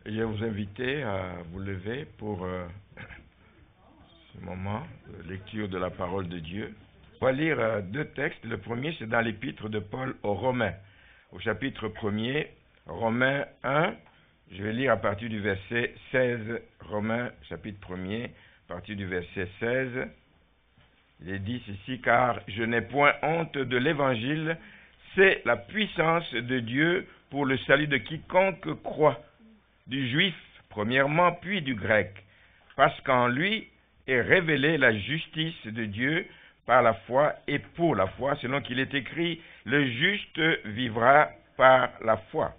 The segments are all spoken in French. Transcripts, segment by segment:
Je vais vous inviter à vous lever pour ce moment de lecture de la parole de Dieu. On va lire deux textes. Le premier, c'est dans l'épître de Paul aux Romains, au chapitre 1er, Romains 1. Je vais lire à partir du verset 16, Romains chapitre 1er, à partir du verset 16. Il est dit ceci: car je n'ai point honte de l'évangile, c'est la puissance de Dieu pour le salut de quiconque croit, du juif premièrement, puis du grec, parce qu'en lui est révélée la justice de Dieu par la foi et pour la foi, selon qu'il est écrit, le juste vivra par la foi.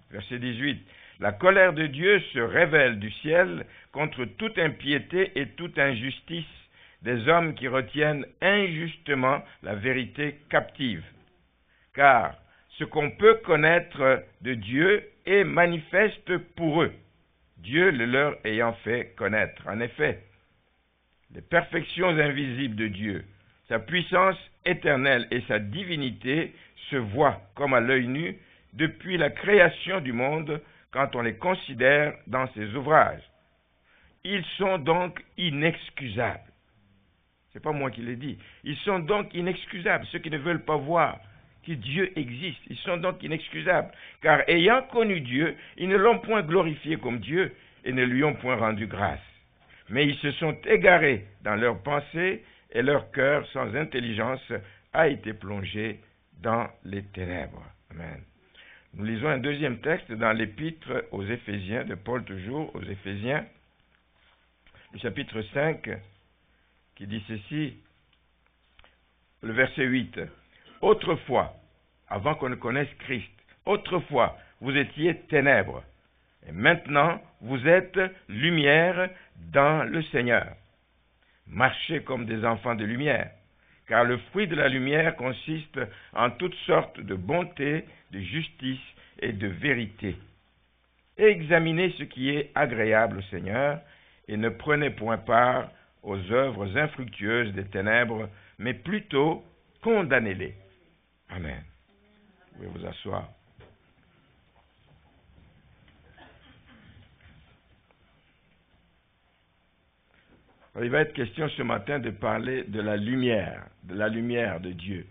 Verset 18. La colère de Dieu se révèle du ciel contre toute impiété et toute injustice des hommes qui retiennent injustement la vérité captive. Car ce qu'on peut connaître de Dieu est manifeste pour eux, Dieu le leur ayant fait connaître. En effet, les perfections invisibles de Dieu, sa puissance éternelle et sa divinité se voient comme à l'œil nu depuis la création du monde quand on les considère dans ses ouvrages. Ils sont donc inexcusables. C'est pas moi qui l'ai dit. Ils sont donc inexcusables, ceux qui ne veulent pas voir que Dieu existe. Ils sont donc inexcusables, car ayant connu Dieu, ils ne l'ont point glorifié comme Dieu et ne lui ont point rendu grâce. Mais ils se sont égarés dans leurs pensées et leur cœur sans intelligence a été plongé dans les ténèbres. Amen. Nous lisons un deuxième texte dans l'épître aux Éphésiens, de Paul toujours, aux Éphésiens, le chapitre 5, qui dit ceci, le verset 8. Autrefois, avant qu'on ne connaisse Christ, autrefois, vous étiez ténèbres, et maintenant, vous êtes lumière dans le Seigneur. Marchez comme des enfants de lumière, car le fruit de la lumière consiste en toutes sortes de bonté, de justice et de vérité. Examinez ce qui est agréable au Seigneur, et ne prenez point part aux œuvres infructueuses des ténèbres, mais plutôt condamnez-les. Amen. Vous pouvez vous asseoir. Il va être question ce matin de parler de la lumière de Dieu.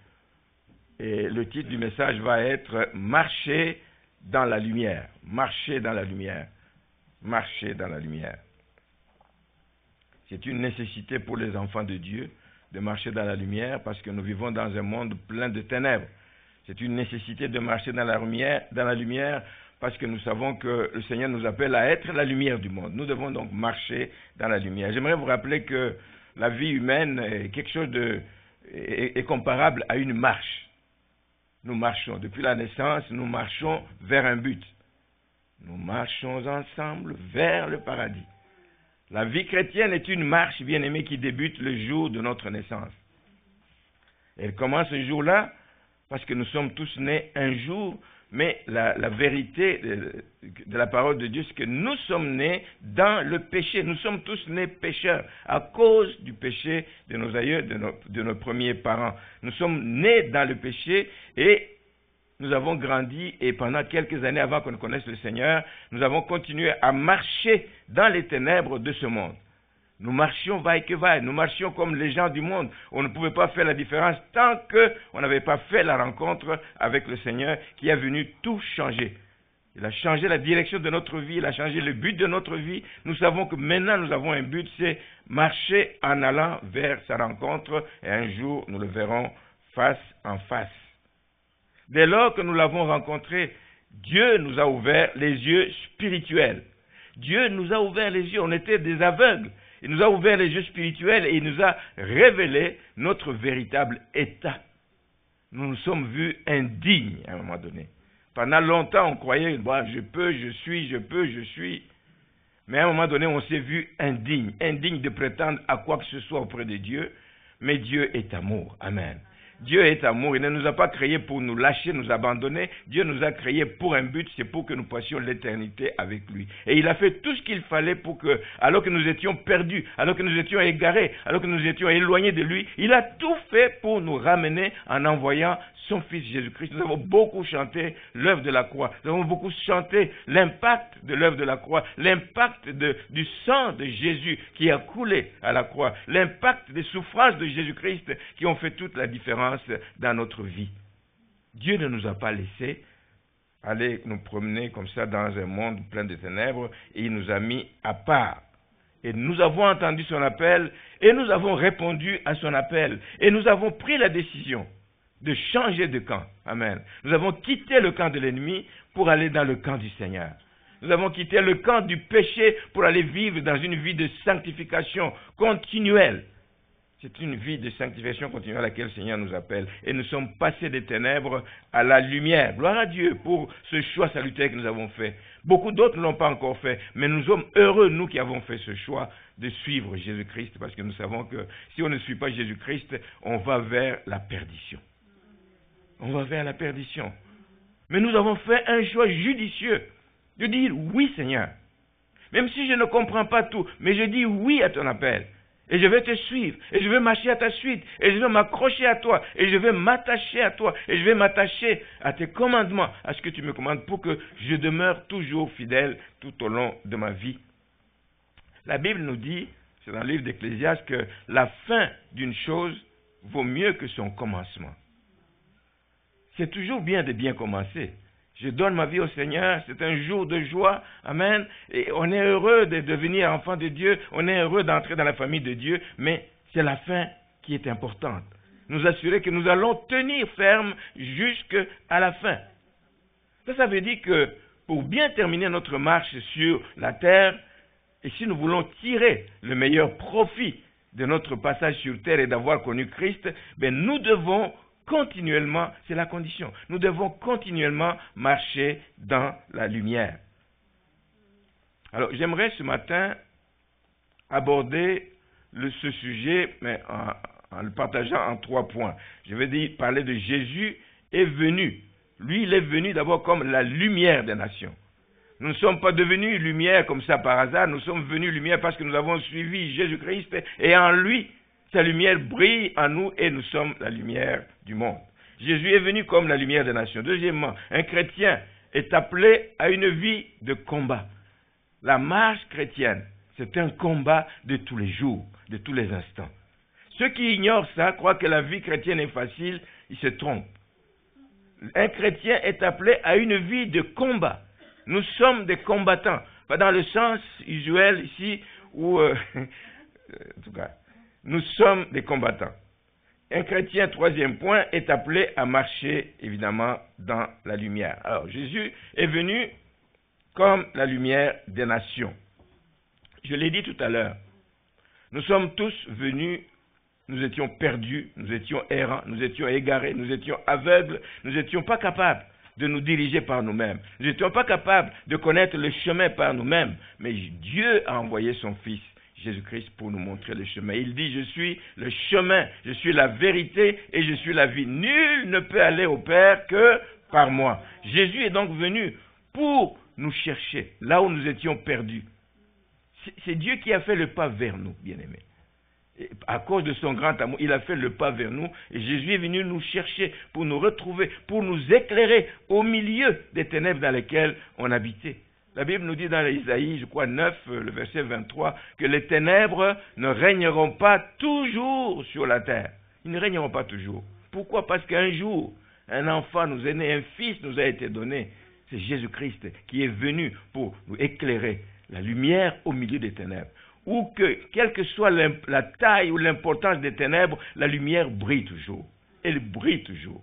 Et le titre du message va être « Marcher dans la lumière ». Marcher dans la lumière. Marcher dans la lumière. C'est une nécessité pour les enfants de Dieu de marcher dans la lumière parce que nous vivons dans un monde plein de ténèbres. C'est une nécessité de marcher dans la lumière parce que nous savons que le Seigneur nous appelle à être la lumière du monde. Nous devons donc marcher dans la lumière. J'aimerais vous rappeler que la vie humaine est quelque chose est comparable à une marche. Nous marchons. Depuis la naissance, nous marchons vers un but. Nous marchons ensemble vers le paradis. La vie chrétienne est une marche, bien-aimée, qui débute le jour de notre naissance. Elle commence ce jour-là parce que nous sommes tous nés un jour, mais la vérité de la parole de Dieu, c'est que nous sommes nés dans le péché. Nous sommes tous nés pécheurs à cause du péché de nos aïeux, de nos premiers parents. Nous sommes nés dans le péché et nous avons grandi et pendant quelques années avant qu'on ne connaisse le Seigneur, nous avons continué à marcher dans les ténèbres de ce monde. Nous marchions vaille que vaille, nous marchions comme les gens du monde. On ne pouvait pas faire la différence tant qu'on n'avait pas fait la rencontre avec le Seigneur qui est venu tout changer. Il a changé la direction de notre vie, il a changé le but de notre vie. Nous savons que maintenant nous avons un but, c'est marcher en allant vers sa rencontre et un jour nous le verrons face en face. Dès lors que nous l'avons rencontré, Dieu nous a ouvert les yeux spirituels. Dieu nous a ouvert les yeux, on était des aveugles. Il nous a ouvert les yeux spirituels et il nous a révélé notre véritable état. Nous nous sommes vus indignes à un moment donné. Pendant longtemps, on croyait, je peux, je suis. Mais à un moment donné, on s'est vu indignes de prétendre à quoi que ce soit auprès de Dieu. Mais Dieu est amour. Amen. Dieu est amour. Il ne nous a pas créés pour nous lâcher, nous abandonner. Dieu nous a créés pour un but, c'est pour que nous passions l'éternité avec lui. Et il a fait tout ce qu'il fallait pour que, alors que nous étions perdus, alors que nous étions égarés, alors que nous étions éloignés de lui, il a tout fait pour nous ramener en envoyant son Fils Jésus-Christ. Nous avons beaucoup chanté l'œuvre de la croix. Nous avons beaucoup chanté l'impact de l'œuvre de la croix, l'impact du sang de Jésus qui a coulé à la croix, l'impact des souffrances de Jésus-Christ qui ont fait toute la différence dans notre vie. Dieu ne nous a pas laissés aller nous promener comme ça dans un monde plein de ténèbres et il nous a mis à part. Et nous avons entendu son appel et nous avons répondu à son appel et nous avons pris la décision de changer de camp. Amen. Nous avons quitté le camp de l'ennemi pour aller dans le camp du Seigneur. Nous avons quitté le camp du péché pour aller vivre dans une vie de sanctification continuelle. C'est une vie de sanctification continuelle à laquelle le Seigneur nous appelle. Et nous sommes passés des ténèbres à la lumière. Gloire à Dieu pour ce choix salutaire que nous avons fait. Beaucoup d'autres ne l'ont pas encore fait, mais nous sommes heureux, nous qui avons fait ce choix, de suivre Jésus-Christ, parce que nous savons que si on ne suit pas Jésus-Christ, on va vers la perdition. On va vers la perdition. Mais nous avons fait un choix judicieux de dire oui Seigneur. Même si je ne comprends pas tout, mais je dis oui à ton appel. Et je vais te suivre, et je vais marcher à ta suite, et je vais m'accrocher à toi, et je vais m'attacher à toi, et je vais m'attacher à tes commandements, à ce que tu me commandes, pour que je demeure toujours fidèle tout au long de ma vie. La Bible nous dit, c'est dans le livre d'Ecclésiaste, que la fin d'une chose vaut mieux que son commencement. C'est toujours bien de bien commencer. Je donne ma vie au Seigneur, c'est un jour de joie, amen, et on est heureux de devenir enfant de Dieu, on est heureux d'entrer dans la famille de Dieu, mais c'est la fin qui est importante. Nous assurer que nous allons tenir ferme jusqu'à la fin. Ça veut dire que pour bien terminer notre marche sur la terre, et si nous voulons tirer le meilleur profit de notre passage sur terre et d'avoir connu Christ, ben nous devons continuellement, c'est la condition, nous devons continuellement marcher dans la lumière. Alors, j'aimerais ce matin aborder ce sujet, mais en le partageant en 3 points. Je vais parler de Jésus est venu. Lui, il est venu d'abord comme la lumière des nations. Nous ne sommes pas devenus lumière comme ça par hasard, nous sommes venus lumière parce que nous avons suivi Jésus-Christ et en lui, sa lumière brille en nous et nous sommes la lumière du monde. Jésus est venu comme la lumière des nations. Deuxièmement, un chrétien est appelé à une vie de combat. La marche chrétienne, c'est un combat de tous les jours, de tous les instants. Ceux qui ignorent ça croient que la vie chrétienne est facile, ils se trompent. Un chrétien est appelé à une vie de combat. Nous sommes des combattants, pas dans le sens usuel ici où, en tout cas, nous sommes des combattants. Un chrétien, 3e point, est appelé à marcher, évidemment, dans la lumière. Alors, Jésus est venu comme la lumière des nations. Je l'ai dit tout à l'heure, nous sommes tous venus, nous étions perdus, nous étions errants, nous étions égarés, nous étions aveugles, nous n'étions pas capables de nous diriger par nous-mêmes. Nous n'étions pas capables de connaître le chemin par nous-mêmes, mais Dieu a envoyé son Fils, Jésus-Christ, pour nous montrer le chemin. Il dit, je suis le chemin, je suis la vérité et je suis la vie. Nul ne peut aller au Père que par moi. Jésus est donc venu pour nous chercher, là où nous étions perdus. C'est Dieu qui a fait le pas vers nous, bien-aimés. À cause de son grand amour, il a fait le pas vers nous et Jésus est venu nous chercher pour nous retrouver, pour nous éclairer au milieu des ténèbres dans lesquelles on habitait. La Bible nous dit dans Isaïe, je crois 9, le verset 23, que les ténèbres ne régneront pas toujours sur la terre. Ils ne régneront pas toujours. Pourquoi? Parce qu'un jour, un enfant nous est né, un fils nous a été donné. C'est Jésus-Christ qui est venu pour nous éclairer la lumière au milieu des ténèbres. Ou que, quelle que soit la taille ou l'importance des ténèbres, la lumière brille toujours. Elle brille toujours.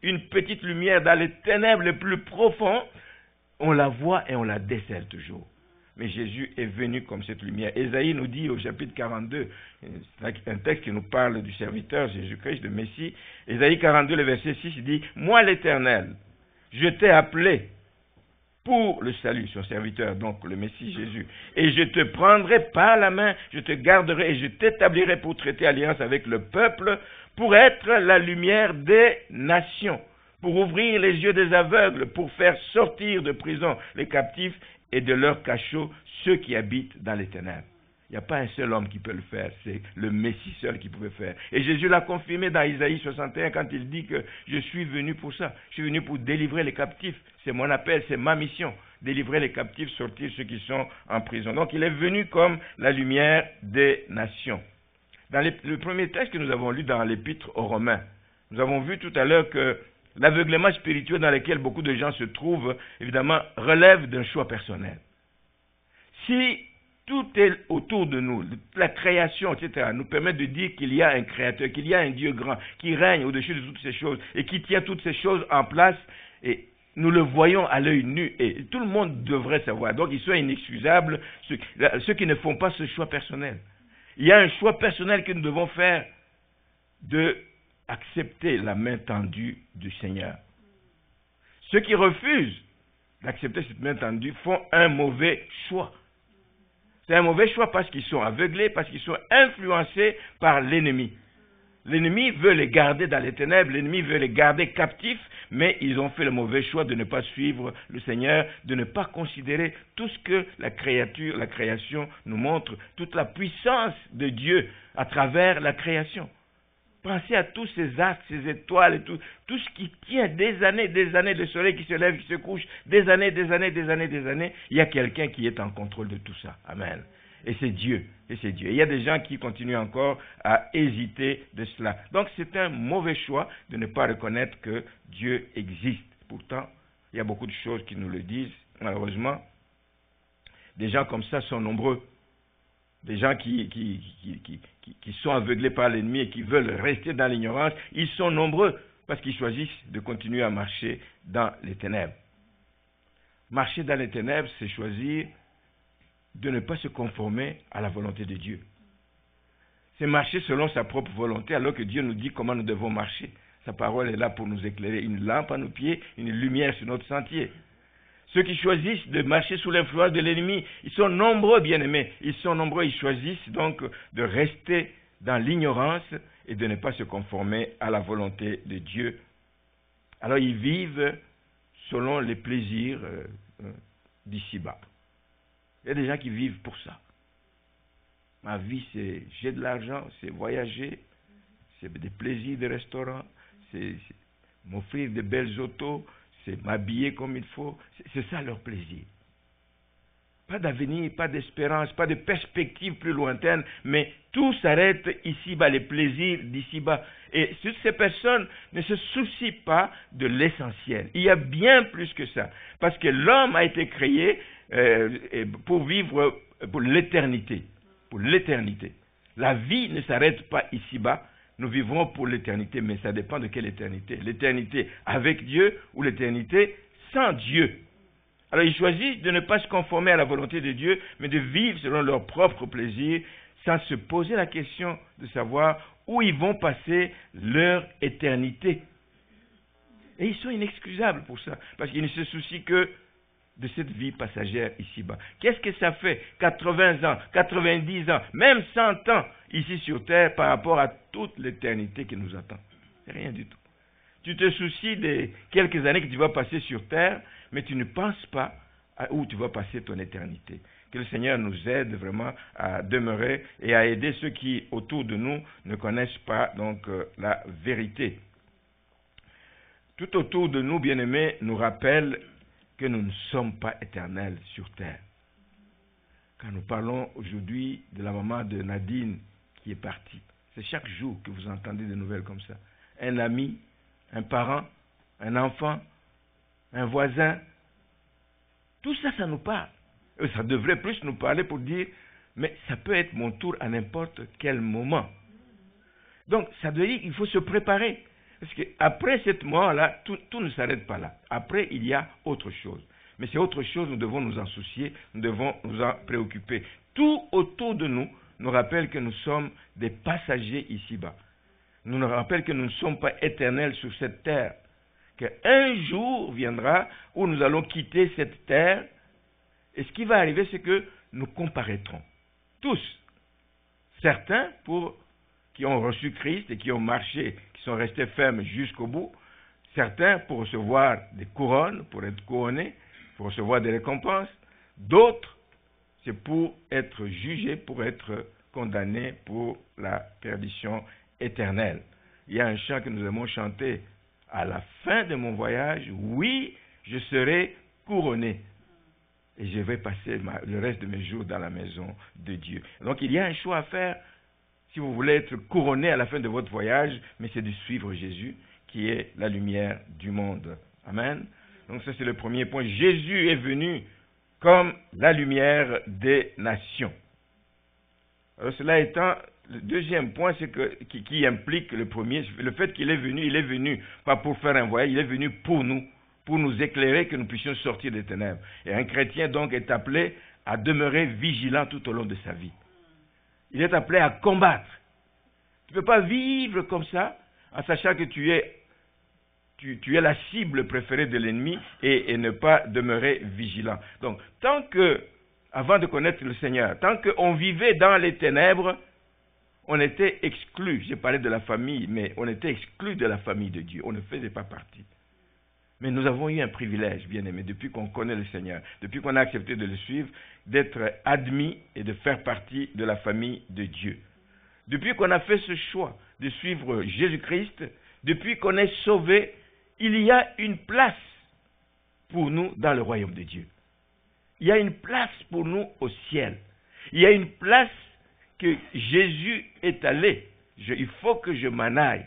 Une petite lumière dans les ténèbres les plus profondes, on la voit et on la décèle toujours. Mais Jésus est venu comme cette lumière. Ésaïe nous dit au chapitre 42, c'est un texte qui nous parle du serviteur Jésus-Christ, le Messie. Ésaïe 42, le verset 6, il dit, « Moi l'Éternel, je t'ai appelé pour le salut, son serviteur, donc le Messie Jésus. Et je te prendrai par la main, je te garderai et je t'établirai pour traiter alliance avec le peuple, pour être la lumière des nations, pour ouvrir les yeux des aveugles, pour faire sortir de prison les captifs et de leurs cachots ceux qui habitent dans les ténèbres. » Il n'y a pas un seul homme qui peut le faire, c'est le Messie seul qui pouvait faire. Et Jésus l'a confirmé dans Isaïe 61 quand il dit que je suis venu pour ça. Je suis venu pour délivrer les captifs. C'est mon appel, c'est ma mission. Délivrer les captifs, sortir ceux qui sont en prison. Donc il est venu comme la lumière des nations. Dans le premier texte que nous avons lu dans l'épître aux Romains, nous avons vu tout à l'heure que l'aveuglement spirituel dans lequel beaucoup de gens se trouvent, évidemment, relève d'un choix personnel. Si tout est autour de nous, la création, etc., nous permet de dire qu'il y a un créateur, qu'il y a un Dieu grand, qui règne au-dessus de toutes ces choses et qui tient toutes ces choses en place, et nous le voyons à l'œil nu, et tout le monde devrait savoir. Donc, ils sont inexcusables, ceux qui ne font pas ce choix personnel. Il y a un choix personnel que nous devons faire de accepter la main tendue du Seigneur. Ceux qui refusent d'accepter cette main tendue font un mauvais choix. C'est un mauvais choix parce qu'ils sont aveuglés, parce qu'ils sont influencés par l'ennemi. L'ennemi veut les garder dans les ténèbres, l'ennemi veut les garder captifs, mais ils ont fait le mauvais choix de ne pas suivre le Seigneur, de ne pas considérer tout ce que la création nous montre, toute la puissance de Dieu à travers la création. Pensez à tous ces astres, ces étoiles, et tout ce qui tient des années, le soleil qui se lève, qui se couche, des années. Il y a quelqu'un qui est en contrôle de tout ça. Amen. Et c'est Dieu. Et il y a des gens qui continuent encore à hésiter de cela. Donc c'est un mauvais choix de ne pas reconnaître que Dieu existe. Pourtant, il y a beaucoup de choses qui nous le disent. Malheureusement, des gens comme ça sont nombreux. Des gens qui sont aveuglés par l'ennemi et qui veulent rester dans l'ignorance, ils sont nombreux parce qu'ils choisissent de continuer à marcher dans les ténèbres. Marcher dans les ténèbres, c'est choisir de ne pas se conformer à la volonté de Dieu. C'est marcher selon sa propre volonté alors que Dieu nous dit comment nous devons marcher. Sa parole est là pour nous éclairer, une lampe à nos pieds, une lumière sur notre sentier. Ceux qui choisissent de marcher sous l'influence de l'ennemi, ils sont nombreux, bien-aimés. Ils sont nombreux, ils choisissent donc de rester dans l'ignorance et de ne pas se conformer à la volonté de Dieu. Alors ils vivent selon les plaisirs d'ici-bas. Il y a des gens qui vivent pour ça. Ma vie, c'est j'ai de l'argent, c'est voyager, c'est des plaisirs de restaurant, c'est m'offrir de belles autos, c'est m'habiller comme il faut. C'est ça leur plaisir. Pas d'avenir, pas d'espérance, pas de perspective plus lointaine, mais tout s'arrête ici-bas, les plaisirs d'ici-bas. Et toutes ces personnes ne se soucient pas de l'essentiel. Il y a bien plus que ça. Parce que l'homme a été créé pour vivre pour l'éternité. Pour l'éternité. La vie ne s'arrête pas ici-bas. Nous vivrons pour l'éternité, mais ça dépend de quelle éternité. L'éternité avec Dieu ou l'éternité sans Dieu. Alors ils choisissent de ne pas se conformer à la volonté de Dieu, mais de vivre selon leur propre plaisir, sans se poser la question de savoir où ils vont passer leur éternité. Et ils sont inexcusables pour ça, parce qu'ils ne se soucient que de cette vie passagère ici-bas. Qu'est-ce que ça fait 80 ans, 90 ans, même 100 ans ici sur terre par rapport à toute l'éternité qui nous attend? C'est rien du tout. Tu te soucies des quelques années que tu vas passer sur terre, mais tu ne penses pas à où tu vas passer ton éternité. Que le Seigneur nous aide vraiment à demeurer et à aider ceux qui autour de nous ne connaissent pas donc la vérité. Tout autour de nous, bien-aimés, nous rappelle que nous ne sommes pas éternels sur terre. Quand nous parlons aujourd'hui de la maman de Nadine qui est partie, c'est chaque jour que vous entendez des nouvelles comme ça. Un ami, un parent, un enfant, un voisin, tout ça, ça nous parle. Ça devrait plus nous parler pour dire, mais ça peut être mon tour à n'importe quel moment. Donc, ça veut dire qu'il faut se préparer. Parce qu'après cette mort-là, tout ne s'arrête pas là. Après, il y a autre chose. Mais c'est autre chose, nous devons nous en soucier, nous devons nous en préoccuper. Tout autour de nous nous rappelle que nous sommes des passagers ici-bas. Nous rappelle que nous ne sommes pas éternels sur cette terre. Qu'un jour viendra où nous allons quitter cette terre. Et ce qui va arriver, c'est que nous comparaîtrons. Tous. Certains qui ont reçu Christ et qui ont marché, qui sont restés fermes jusqu'au bout. Certains pour recevoir des couronnes, pour être couronnés, pour recevoir des récompenses. D'autres c'est pour être jugé, pour être condamné pour la perdition éternelle. Il y a un chant que nous aimons chanter. À la fin de mon voyage, oui, je serai couronné. Et je vais passer le reste de mes jours dans la maison de Dieu. Donc il y a un choix à faire si vous voulez être couronné à la fin de votre voyage, mais c'est de suivre Jésus qui est la lumière du monde. Amen. Donc ça c'est le premier point. Jésus est venu comme la lumière des nations. Alors cela étant, le deuxième point, c'est qui implique le premier, le fait qu'il est venu pas pour faire un voyage, il est venu pour nous éclairer, que nous puissions sortir des ténèbres. Et un chrétien donc est appelé à demeurer vigilant tout au long de sa vie. Il est appelé à combattre. Tu ne peux pas vivre comme ça, en sachant que tu es la cible préférée de l'ennemi et ne pas demeurer vigilant. Donc, avant de connaître le Seigneur, tant qu'on vivait dans les ténèbres, on était exclu. J'ai parlé de la famille, mais on était exclu de la famille de Dieu. On ne faisait pas partie. Mais nous avons eu un privilège, bien-aimés, depuis qu'on connaît le Seigneur, depuis qu'on a accepté de le suivre, d'être admis et de faire partie de la famille de Dieu. Depuis qu'on a fait ce choix de suivre Jésus-Christ, depuis qu'on est sauvé, il y a une place pour nous dans le royaume de Dieu. Il y a une place pour nous au ciel. Il y a une place que Jésus est allé. Il faut que je m'en aille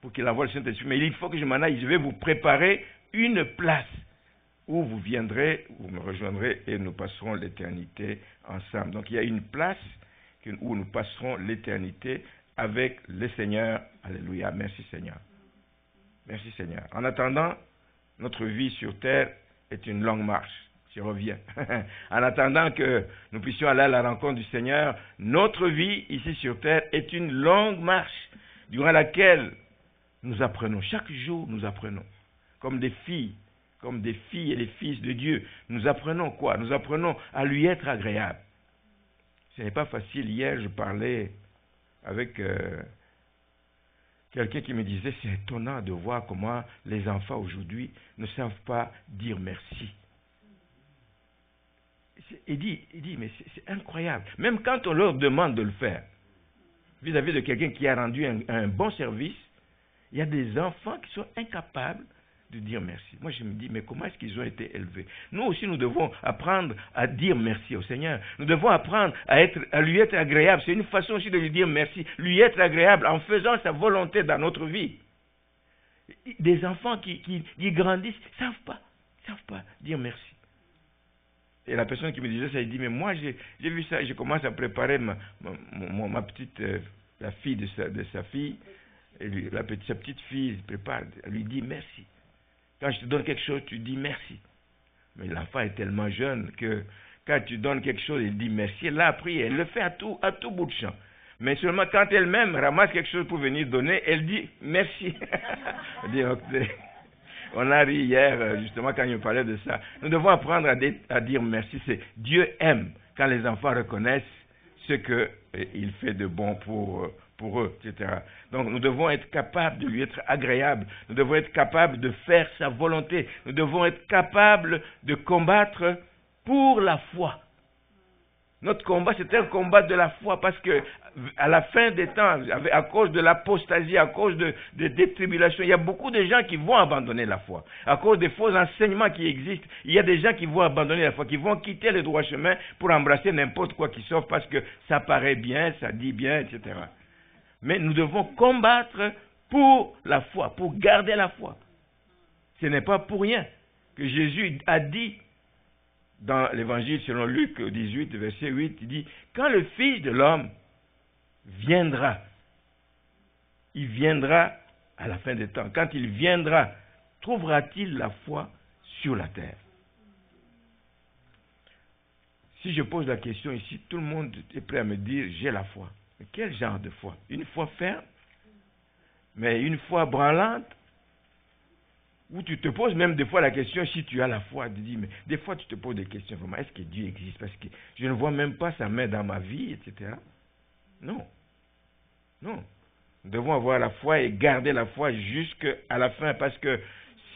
pour qu'il envoie le Saint-Esprit. Mais il faut que je m'en aille. Je vais vous préparer une place où vous viendrez, vous me rejoindrez et nous passerons l'éternité ensemble. Donc il y a une place où nous passerons l'éternité avec le Seigneur. Alléluia. Merci Seigneur. Merci Seigneur. En attendant, notre vie sur terre est une longue marche. Je reviens. En attendant que nous puissions aller à la rencontre du Seigneur, notre vie ici sur terre est une longue marche durant laquelle nous apprenons. Chaque jour, nous apprenons. Comme des filles et les fils de Dieu. Nous apprenons quoi? Nous apprenons à lui être agréable. Ce n'est pas facile. Hier, je parlais avec quelqu'un qui me disait, c'est étonnant de voir comment les enfants aujourd'hui ne savent pas dire merci. Il dit, mais c'est incroyable. Même quand on leur demande de le faire, vis-à-vis de quelqu'un qui a rendu un bon service, il y a des enfants qui sont incapables de dire merci. Moi, je me dis, mais comment est-ce qu'ils ont été élevés? Nous aussi, nous devons apprendre à dire merci au Seigneur. Nous devons apprendre à lui être agréable. C'est une façon aussi de lui dire merci. Lui être agréable en faisant sa volonté dans notre vie. Des enfants qui grandissent, ne savent pas dire merci. Et la personne qui me disait ça, il dit, mais moi, j'ai vu ça, je commence à préparer ma petite, la fille de sa fille, et sa petite fille prépare, elle lui dit merci. Quand je te donne quelque chose, tu dis merci. Mais l'enfant est tellement jeune que quand tu donnes quelque chose, il dit merci. Elle l'a appris, elle le fait à tout bout de champ. Mais seulement quand elle-même ramasse quelque chose pour venir donner, elle dit merci. On a ri hier, justement, quand il me parlait de ça. Nous devons apprendre à dire merci. Dieu aime quand les enfants reconnaissent ce qu'il fait de bon pour eux, etc. Donc, nous devons être capables de lui être agréables. Nous devons être capables de faire sa volonté. Nous devons être capables de combattre pour la foi. Notre combat, c'est un combat de la foi parce que à la fin des temps, à cause de l'apostasie, à cause des tribulations, il y a beaucoup de gens qui vont abandonner la foi. À cause des faux enseignements qui existent, il y a des gens qui vont abandonner la foi, qui vont quitter le droit chemin pour embrasser n'importe quoi qui s'offre parce que ça paraît bien, ça dit bien, etc. Mais nous devons combattre pour la foi, pour garder la foi. Ce n'est pas pour rien que Jésus a dit dans l'évangile selon Luc 18, verset 8, il dit, quand le Fils de l'homme viendra, il viendra à la fin des temps. Quand il viendra, trouvera-t-il la foi sur la terre? Si je pose la question ici, tout le monde est prêt à me dire, j'ai la foi. Mais quel genre de foi? Une foi ferme? Mais une foi branlante? Où tu te poses même des fois la question, si tu as la foi, tu dis, mais des fois tu te poses des questions, vraiment, est-ce que Dieu existe? Parce que je ne vois même pas sa main dans ma vie, etc. Non. Nous devons avoir la foi et garder la foi jusqu'à la fin, parce que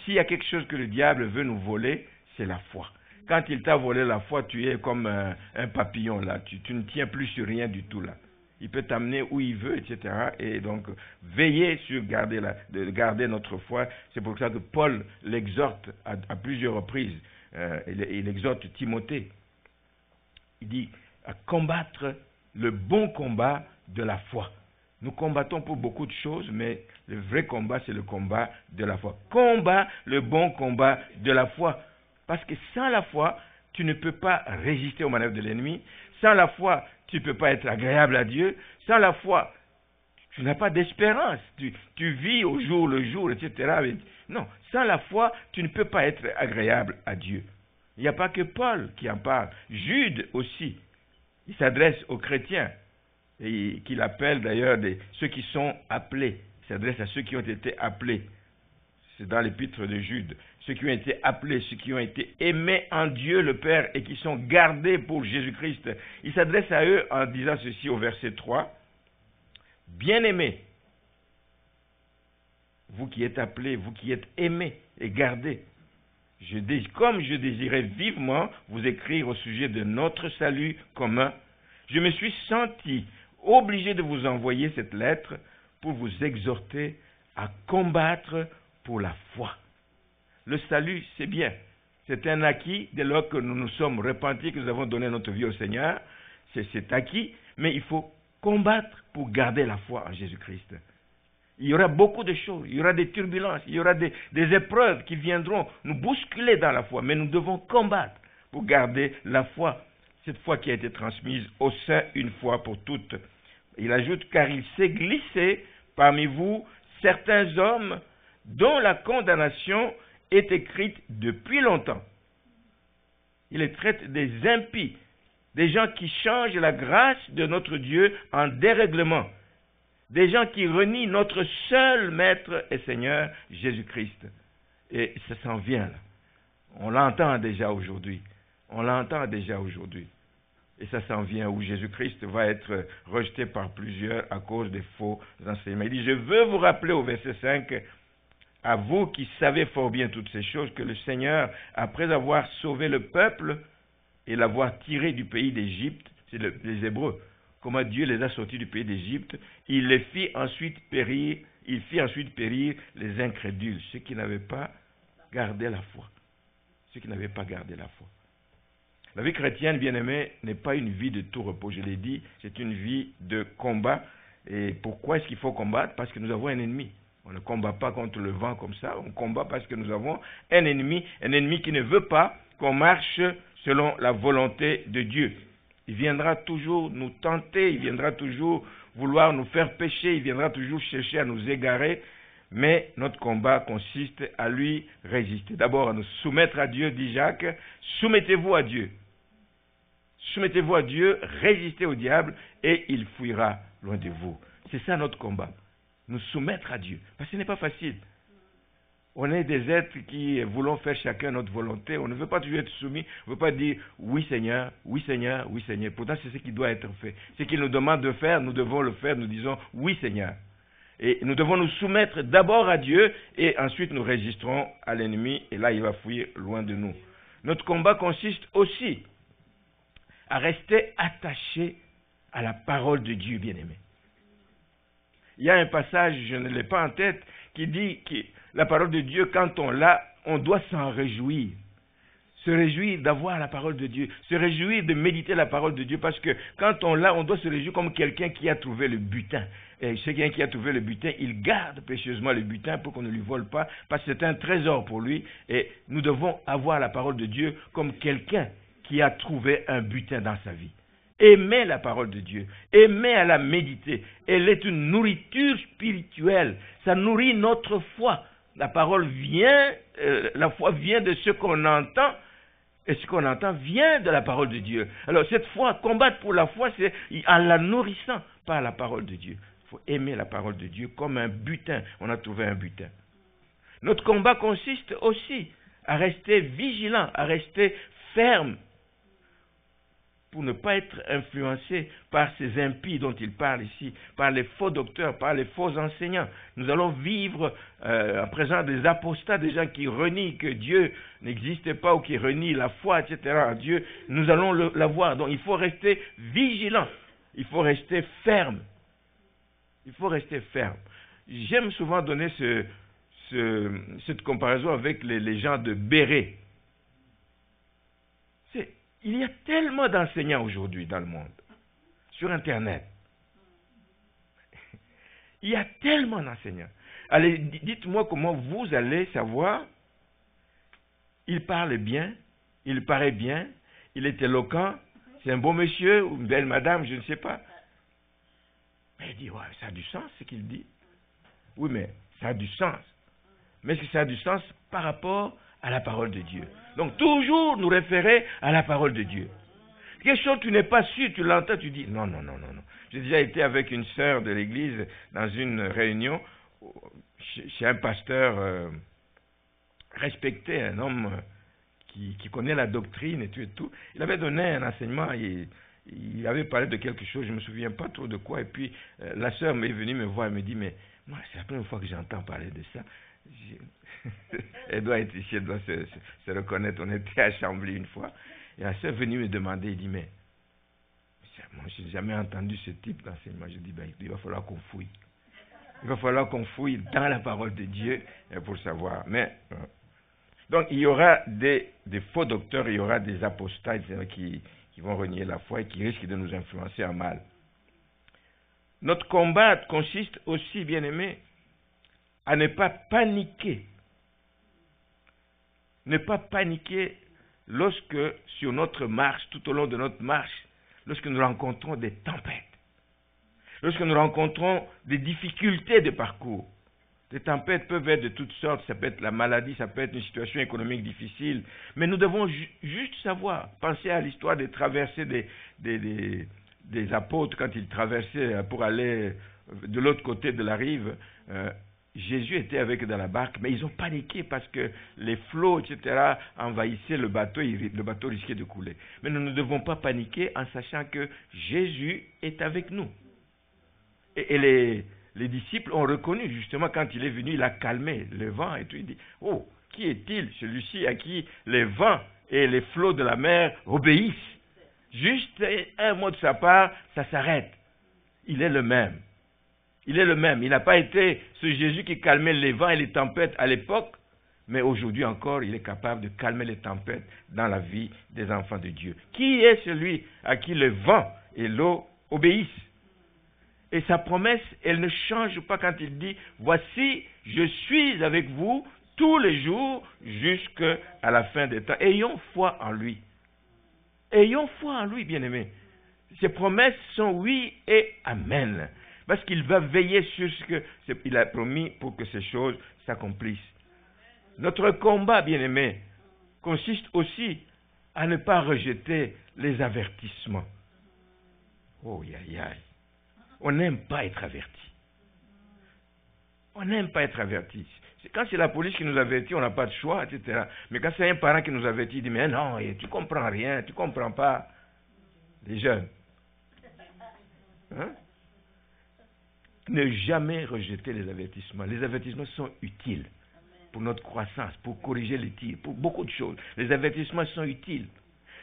s'il y a quelque chose que le diable veut nous voler, c'est la foi. Quand il t'a volé la foi, tu es comme un papillon là. Tu ne tiens plus sur rien du tout là. Il peut t'amener où il veut, etc. Et donc, veillez sur garder notre foi. C'est pour ça que Paul l'exhorte à plusieurs reprises. Il exhorte Timothée. Il dit à combattre le bon combat de la foi. Nous combattons pour beaucoup de choses, mais le vrai combat, c'est le combat de la foi. Combat le bon combat de la foi. Parce que sans la foi, tu ne peux pas résister aux manœuvres de l'ennemi. Sans la foi, tu ne peux pas être agréable à Dieu. Sans la foi, tu n'as pas d'espérance. Tu vis au jour le jour, etc. Non, sans la foi, tu ne peux pas être agréable à Dieu. Il n'y a pas que Paul qui en parle. Jude aussi. Il s'adresse aux chrétiens. Et qu'il appelle d'ailleurs ceux qui sont appelés. Il s'adresse à ceux qui ont été appelés. C'est dans l'épître de Jude. Ceux qui ont été appelés, ceux qui ont été aimés en Dieu le Père et qui sont gardés pour Jésus-Christ. Il s'adresse à eux en disant ceci au verset 3. Bien-aimés, vous qui êtes appelés, vous qui êtes aimés et gardés, comme je désirais vivement vous écrire au sujet de notre salut commun, je me suis senti obligé de vous envoyer cette lettre pour vous exhorter à combattre pour la foi. Le salut, c'est bien. C'est un acquis dès lors que nous nous sommes repentis, que nous avons donné notre vie au Seigneur. C'est acquis, mais il faut combattre pour garder la foi en Jésus-Christ. Il y aura beaucoup de choses, il y aura des turbulences, il y aura des épreuves qui viendront nous bousculer dans la foi, mais nous devons combattre pour garder la foi. Cette foi qui a été transmise au sein une fois pour toutes. Il ajoute, car il s'est glissé parmi vous certains hommes dont la condamnation est écrite depuis longtemps. Il les traite des impies, des gens qui changent la grâce de notre Dieu en dérèglement, des gens qui renient notre seul Maître et Seigneur, Jésus-Christ. Et ça s'en vient là. On l'entend déjà aujourd'hui. Et ça s'en vient où Jésus-Christ va être rejeté par plusieurs à cause des faux enseignements. Il dit, je veux vous rappeler au verset 5, à vous qui savez fort bien toutes ces choses, que le Seigneur, après avoir sauvé le peuple et l'avoir tiré du pays d'Égypte, c'est les Hébreux, comment Dieu les a sortis du pays d'Égypte, il fit ensuite périr les incrédules, ceux qui n'avaient pas gardé la foi. La vie chrétienne, bien-aimée, n'est pas une vie de tout repos, je l'ai dit, c'est une vie de combat. Et pourquoi est-ce qu'il faut combattre? Parce que nous avons un ennemi. On ne combat pas contre le vent comme ça, on combat parce que nous avons un ennemi qui ne veut pas qu'on marche selon la volonté de Dieu. Il viendra toujours nous tenter, il viendra toujours vouloir nous faire pécher, il viendra toujours chercher à nous égarer, mais notre combat consiste à lui résister. D'abord à nous soumettre à Dieu, dit Jacques, soumettez-vous à Dieu. Soumettez-vous à Dieu, résistez au diable et il fuira loin de vous. C'est ça notre combat. Nous soumettre à Dieu. Parce que ce n'est pas facile. On est des êtres qui voulons faire chacun notre volonté. On ne veut pas toujours être soumis. On ne veut pas dire oui Seigneur, oui Seigneur, oui Seigneur. Pourtant c'est ce qui doit être fait. Ce qu'il nous demande de faire, nous devons le faire. Nous disons oui Seigneur. Et nous devons nous soumettre d'abord à Dieu et ensuite nous résisterons à l'ennemi et là il va fuir loin de nous. Notre combat consiste aussi à rester attaché à la parole de Dieu, bien-aimé. Il y a un passage, je ne l'ai pas en tête, qui dit que la parole de Dieu, quand on l'a, on doit s'en réjouir. Se réjouir d'avoir la parole de Dieu, se réjouir de méditer la parole de Dieu, parce que quand on l'a, on doit se réjouir comme quelqu'un qui a trouvé le butin. Et quelqu'un qui a trouvé le butin, il garde précieusement le butin pour qu'on ne lui vole pas, parce que c'est un trésor pour lui, et nous devons avoir la parole de Dieu comme quelqu'un qui a trouvé un butin dans sa vie. Aimer la parole de Dieu, aimer à la méditer, elle est une nourriture spirituelle, ça nourrit notre foi. La parole vient, la foi vient de ce qu'on entend, et ce qu'on entend vient de la parole de Dieu. Alors cette foi, combattre pour la foi, c'est en la nourrissant par la parole de Dieu. Il faut aimer la parole de Dieu comme un butin. On a trouvé un butin. Notre combat consiste aussi à rester vigilant, à rester ferme pour ne pas être influencés par ces impies dont il parle ici, par les faux docteurs, par les faux enseignants. Nous allons vivre à présent des apostats, des gens qui renient que Dieu n'existait pas ou qui renient la foi, etc. en Dieu. Nous allons la voir. Donc il faut rester vigilant, il faut rester ferme. Il faut rester ferme. J'aime souvent donner cette comparaison avec les gens de Béret. Il y a tellement d'enseignants aujourd'hui dans le monde, sur Internet. Il y a tellement d'enseignants. Allez, dites-moi comment vous allez savoir, il parle bien, il paraît bien, il est éloquent, c'est un beau monsieur ou une belle madame, je ne sais pas. Mais il dit, ouais, ça a du sens ce qu'il dit. Oui, mais ça a du sens. Mais est-ce que ça a du sens par rapport à la parole de Dieu? Donc, toujours nous référer à la parole de Dieu. Quelque chose que tu n'es pas sûr, tu l'entends, tu dis, non. J'ai déjà été avec une sœur de l'église dans une réunion chez un pasteur respecté, un homme qui connaît la doctrine et tout. Il avait donné un enseignement, il avait parlé de quelque chose, je ne me souviens pas trop de quoi, et puis la sœur m'est venue me voir et me dit, mais moi, c'est la première fois que j'entends parler de ça. Elle doit être ici, elle doit se reconnaître. On était à Chambly une fois, et la sœur est venue me demander, il dit, mais moi, je n'ai jamais entendu ce type d'enseignement. Je dis, il va falloir qu'on fouille. Il va falloir qu'on fouille dans la parole de Dieu pour savoir. Mais, donc, il y aura des faux docteurs, il y aura des apostats qui vont renier la foi et qui risquent de nous influencer en mal. Notre combat consiste aussi, bien aimé, à ne pas paniquer. Ne pas paniquer lorsque, sur notre marche, tout au long de notre marche, lorsque nous rencontrons des tempêtes, lorsque nous rencontrons des difficultés de parcours. Les tempêtes peuvent être de toutes sortes, ça peut être la maladie, ça peut être une situation économique difficile, mais nous devons juste savoir, penser à l'histoire des traversées des apôtres quand ils traversaient pour aller de l'autre côté de la rive. Jésus était avec eux dans la barque, mais ils ont paniqué parce que les flots, etc., envahissaient le bateau risquait de couler. Mais nous ne devons pas paniquer en sachant que Jésus est avec nous. Et les disciples ont reconnu, justement, quand il est venu, il a calmé le vent et tout. Il dit, oh, qui est-il, celui-ci à qui les vents et les flots de la mer obéissent? Juste un mot de sa part, ça s'arrête. Il est le même. Il est le même. Il n'a pas été ce Jésus qui calmait les vents et les tempêtes à l'époque, mais aujourd'hui encore, il est capable de calmer les tempêtes dans la vie des enfants de Dieu. Qui est celui à qui le vent et l'eau obéissent? Et sa promesse, elle ne change pas quand il dit, voici, je suis avec vous tous les jours jusqu'à la fin des temps. Ayons foi en lui. Ayons foi en lui, bien-aimés. Ses promesses sont oui et amen. Parce qu'il va veiller sur ce qu'il a promis pour que ces choses s'accomplissent. Notre combat, bien-aimé, consiste aussi à ne pas rejeter les avertissements. Oh, aïe. On n'aime pas être averti. On n'aime pas être averti. Quand c'est la police qui nous avertit, on n'a pas de choix, etc. Mais quand c'est un parent qui nous avertit, il dit, mais non, tu ne comprends rien, tu ne comprends pas. Les jeunes. Hein? Ne jamais rejeter les avertissements. Les avertissements sont utiles pour notre croissance, pour corriger les tirs, pour beaucoup de choses. Les avertissements sont utiles.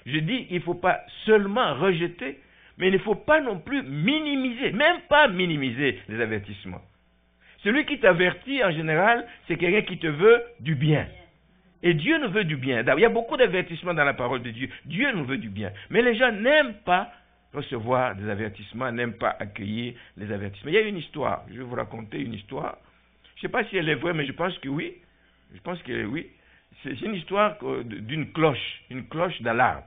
Je dis, il ne faut pas seulement rejeter, mais il ne faut pas non plus minimiser, même pas minimiser les avertissements. Celui qui t'avertit, en général, c'est quelqu'un qui te veut du bien. Et Dieu nous veut du bien. Il y a beaucoup d'avertissements dans la parole de Dieu. Dieu nous veut du bien. Mais les gens n'aiment pas recevoir des avertissements, n'aiment pas accueillir les avertissements. Il y a une histoire. Je vais vous raconter une histoire. Je ne sais pas si elle est vraie, mais je pense que oui. Je pense que oui. C'est une histoire d'une cloche, une cloche d'alarme.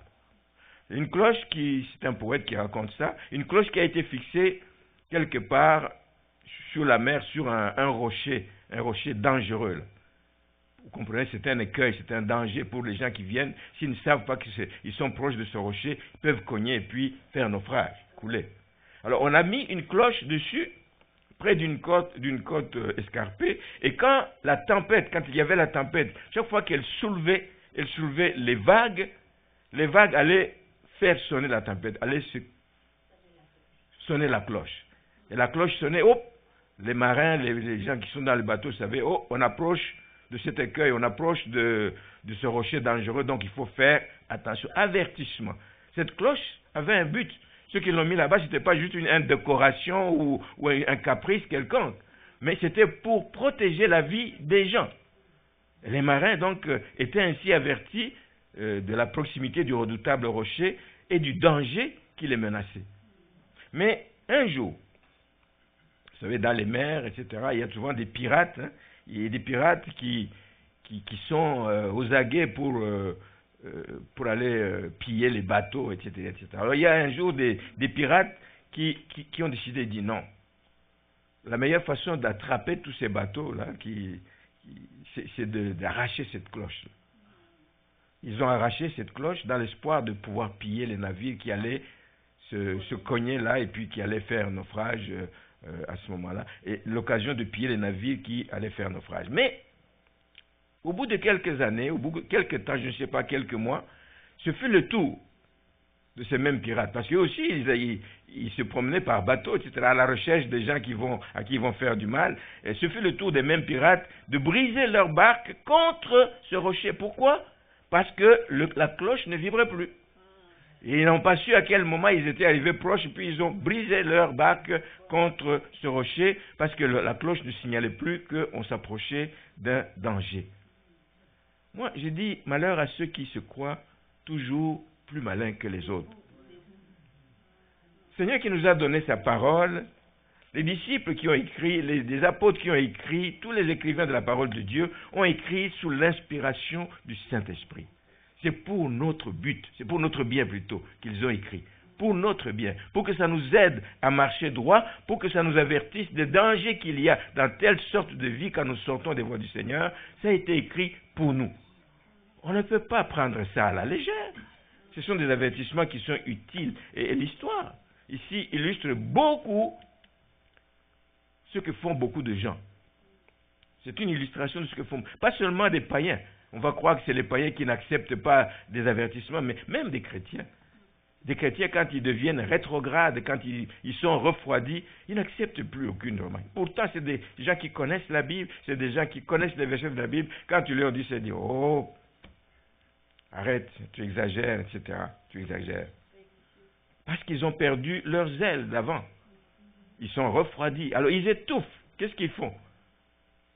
Une cloche c'est un poète qui raconte ça, une cloche qui a été fixée quelque part sur la mer, sur un rocher dangereux. Vous comprenez, c'est un écueil, c'est un danger pour les gens qui viennent. S'ils ne savent pas qu'ils sont proches de ce rocher, ils peuvent cogner et puis faire naufrage, couler. Alors on a mis une cloche dessus, près d'une côte escarpée, et quand il y avait la tempête, chaque fois qu'elle soulevait les vagues allaient faire sonner la tempête, allait sonner la cloche. Et la cloche sonnait, hop, les marins, les gens qui sont dans le bateau savaient, oh, on approche de cet écueil, on approche de ce rocher dangereux, donc il faut faire attention. Avertissement. Cette cloche avait un but. Ceux qui l'ont mis là-bas, ce n'était pas juste une décoration ou un caprice quelconque, mais c'était pour protéger la vie des gens. Et les marins, donc, étaient ainsi avertis de la proximité du redoutable rocher et du danger qui les menaçait. Mais un jour, vous savez, dans les mers, etc., il y a souvent des pirates. Hein. Il y a des pirates qui sont aux aguets pour aller piller les bateaux, etc., etc. Alors, il y a un jour des pirates qui ont décidé de dire non. La meilleure façon d'attraper tous ces bateaux-là, c'est d'arracher cette cloche. Ils ont arraché cette cloche dans l'espoir de pouvoir piller les navires qui allaient se cogner là et puis qui allaient faire naufrage à ce moment-là. Et l'occasion de piller les navires qui allaient faire naufrage. Mais, au bout de quelques années, au bout de quelques temps, je ne sais pas, quelques mois, ce fut le tour de ces mêmes pirates. Parce qu'eux aussi, ils se promenaient par bateau, etc., à la recherche des gens à qui ils vont faire du mal. Et ce fut le tour des mêmes pirates de briser leur barque contre ce rocher. Pourquoi? Parce que la cloche ne vibrait plus. Et ils n'ont pas su à quel moment ils étaient arrivés proches, et puis ils ont brisé leur barque contre ce rocher, parce que la cloche ne signalait plus qu'on s'approchait d'un danger. Moi, je dis malheur à ceux qui se croient toujours plus malins que les autres. Le Seigneur qui nous a donné sa parole, les disciples qui ont écrit, les apôtres qui ont écrit, tous les écrivains de la parole de Dieu ont écrit sous l'inspiration du Saint-Esprit. C'est pour notre but, c'est pour notre bien plutôt qu'ils ont écrit. Pour notre bien, pour que ça nous aide à marcher droit, pour que ça nous avertisse des dangers qu'il y a dans telle sorte de vie quand nous sortons des voies du Seigneur. Ça a été écrit pour nous. On ne peut pas prendre ça à la légère. Ce sont des avertissements qui sont utiles. Et l'histoire, ici, illustre beaucoup ce que font beaucoup de gens. C'est une illustration de ce que font, pas seulement des païens. On va croire que c'est les païens qui n'acceptent pas des avertissements, mais même des chrétiens. Des chrétiens, quand ils deviennent rétrogrades, quand ils sont refroidis, ils n'acceptent plus aucune remarque. Pourtant, c'est des gens qui connaissent la Bible, c'est des gens qui connaissent les versets de la Bible. Quand tu leur dis, c'est dire, oh, arrête, tu exagères, etc. Tu exagères. Parce qu'ils ont perdu leur zèle d'avant. Ils sont refroidis. Alors, ils étouffent. Qu'est-ce qu'ils font?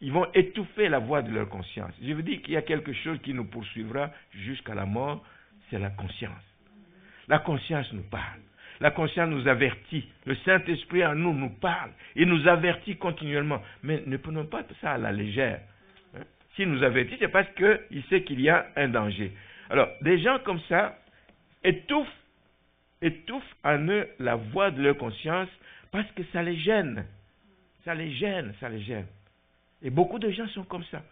Ils vont étouffer la voix de leur conscience. Je vous dis qu'il y a quelque chose qui nous poursuivra jusqu'à la mort, c'est la conscience. La conscience nous parle. La conscience nous avertit. Le Saint-Esprit en nous parle. Il nous avertit continuellement. Mais ne prenons pas ça à la légère. S'il nous avertit, c'est parce qu'il sait qu'il y a un danger. Alors, des gens comme ça étouffent en eux la voix de leur conscience parce que ça les gêne. Ça les gêne. Et beaucoup de gens sont comme ça.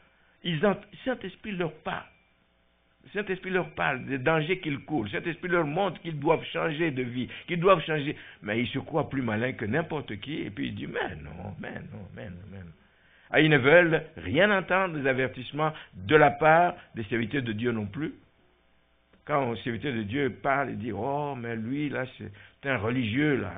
Le Saint-Esprit leur parle. Le Saint-Esprit leur parle des dangers qu'ils courent. Le Saint-Esprit leur montre qu'ils doivent changer de vie, qu'ils doivent changer. Mais ils se croient plus malins que n'importe qui. Et puis ils disent, mais non. Ah, ils ne veulent rien entendre des avertissements de la part des serviteurs de Dieu non plus. Quand un serviteur de Dieu parle, il dit, oh, mais lui, là, c'est un religieux, là.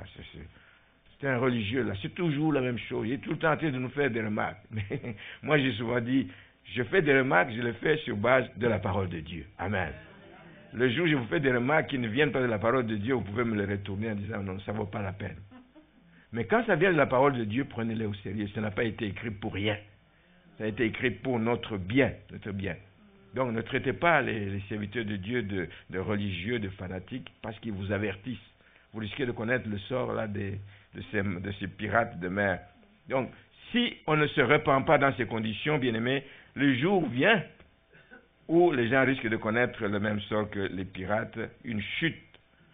C'est un religieux, là. C'est toujours la même chose. Il est tout le temps en train de nous faire des remarques. Mais moi, j'ai souvent dit, je fais des remarques, je les fais sur base de la parole de Dieu. Amen. Le jour où je vous fais des remarques qui ne viennent pas de la parole de Dieu, vous pouvez me les retourner en disant, non, ça ne vaut pas la peine. Mais quand ça vient de la parole de Dieu, prenez-les au sérieux. Ça n'a pas été écrit pour rien. Ça a été écrit pour notre bien. Donc, ne traitez pas les serviteurs de Dieu de religieux, de fanatiques, parce qu'ils vous avertissent. Vous risquez de connaître le sort là de ces pirates de mer. Donc, si on ne se repent pas dans ces conditions, bien-aimés, le jour vient où les gens risquent de connaître le même sort que les pirates, une chute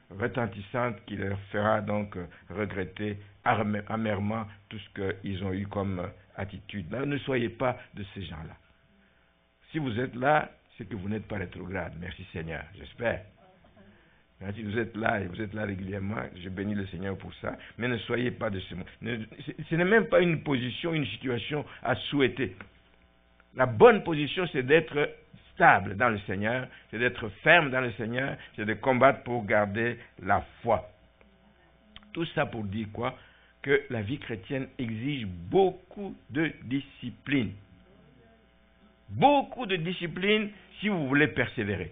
retentissante qui leur fera donc regretter amèrement tout ce qu'ils ont eu comme attitude. Ne soyez pas de ces gens-là. Si vous êtes là, c'est que vous n'êtes pas rétrograde. Merci Seigneur, j'espère. Si vous êtes là et vous êtes là régulièrement, je bénis le Seigneur pour ça. Mais ne soyez pas de ce monde. Ce n'est même pas une position, une situation à souhaiter. La bonne position, c'est d'être stable dans le Seigneur, c'est d'être ferme dans le Seigneur, c'est de combattre pour garder la foi. Tout ça pour dire quoi? Que la vie chrétienne exige beaucoup de discipline. Beaucoup de discipline si vous voulez persévérer.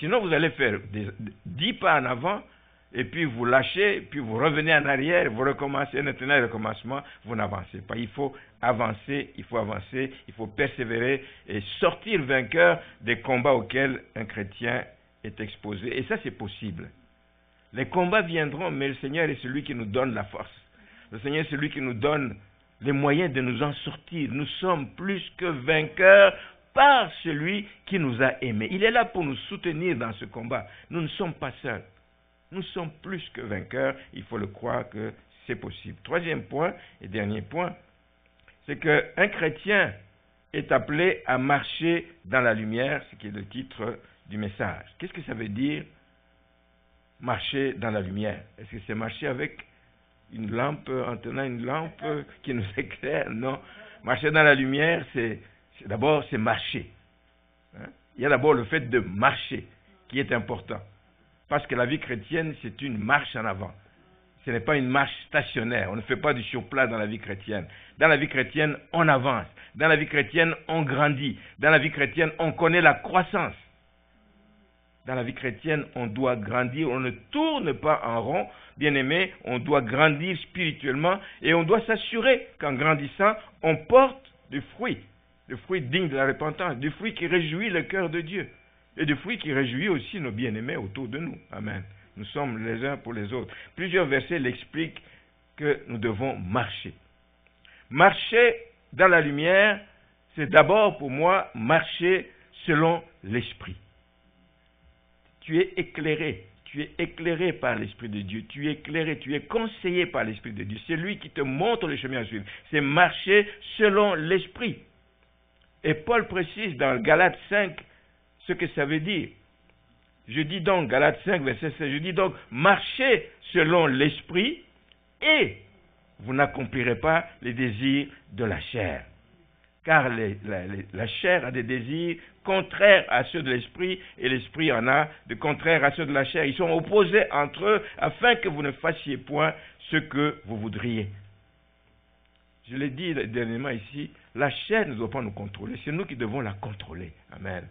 Sinon, vous allez faire 10 pas en avant, et puis vous lâchez, puis vous revenez en arrière, vous recommencez, un éternel recommencement, vous n'avancez pas. Il faut avancer, il faut persévérer et sortir vainqueur des combats auxquels un chrétien est exposé. Et ça, c'est possible. Les combats viendront, mais le Seigneur est celui qui nous donne la force. Le Seigneur est celui qui nous donne les moyens de nous en sortir. Nous sommes plus que vainqueurs par celui qui nous a aimés. Il est là pour nous soutenir dans ce combat. Nous ne sommes pas seuls. Nous sommes plus que vainqueurs. Il faut le croire que c'est possible. Troisième point et dernier point, c'est qu'un chrétien est appelé à marcher dans la lumière, ce qui est le titre du message. Qu'est-ce que ça veut dire, marcher dans la lumière? Est-ce que c'est marcher avec une lampe, en tenant une lampe qui nous éclaire? Non. Marcher dans la lumière, d'abord, c'est marcher. Il y a d'abord le fait de marcher qui est important. Parce que la vie chrétienne, c'est une marche en avant. Ce n'est pas une marche stationnaire. On ne fait pas du surplat dans la vie chrétienne. Dans la vie chrétienne, on avance. Dans la vie chrétienne, on grandit. Dans la vie chrétienne, on connaît la croissance. Dans la vie chrétienne, on doit grandir. On ne tourne pas en rond. Bien-aimé, on doit grandir spirituellement et on doit s'assurer qu'en grandissant, on porte des fruits dignes de la repentance, des fruits qui réjouissent le cœur de Dieu et des fruits qui réjouissent aussi nos bien-aimés autour de nous. Amen. Nous sommes les uns pour les autres. Plusieurs versets l'expliquent que nous devons marcher. Marcher dans la lumière, c'est d'abord pour moi marcher selon l'Esprit. Tu es éclairé par l'Esprit de Dieu, tu es éclairé, tu es conseillé par l'Esprit de Dieu. C'est lui qui te montre le chemin à suivre. C'est marcher selon l'Esprit. Et Paul précise dans Galates 5 ce que ça veut dire. Je dis donc, Galates 5, verset 16, je dis donc, marchez selon l'Esprit et vous n'accomplirez pas les désirs de la chair. Car la chair a des désirs contraires à ceux de l'esprit et l'esprit en a de contraires à ceux de la chair. Ils sont opposés entre eux afin que vous ne fassiez point ce que vous voudriez. Je l'ai dit dernièrement ici, la chair ne doit pas nous contrôler, c'est nous qui devons la contrôler. Amen.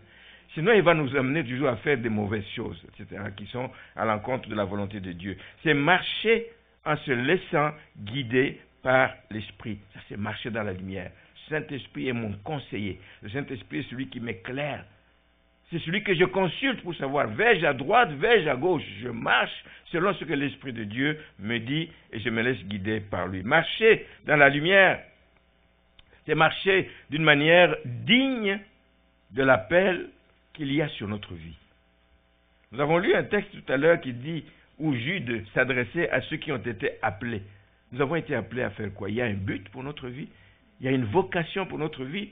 Sinon, il va nous amener toujours à faire des mauvaises choses, etc., qui sont à l'encontre de la volonté de Dieu. C'est marcher en se laissant guider par l'esprit. Ça, c'est marcher dans la lumière. Le Saint-Esprit est mon conseiller. Le Saint-Esprit est celui qui m'éclaire. C'est celui que je consulte pour savoir, vais-je à droite, vais-je à gauche. Je marche selon ce que l'Esprit de Dieu me dit et je me laisse guider par lui. Marcher dans la lumière, c'est marcher d'une manière digne de l'appel qu'il y a sur notre vie. Nous avons lu un texte tout à l'heure qui dit, où Jude s'adressait à ceux qui ont été appelés. Nous avons été appelés à faire quoi? Il y a un but pour notre vie. Il y a une vocation pour notre vie.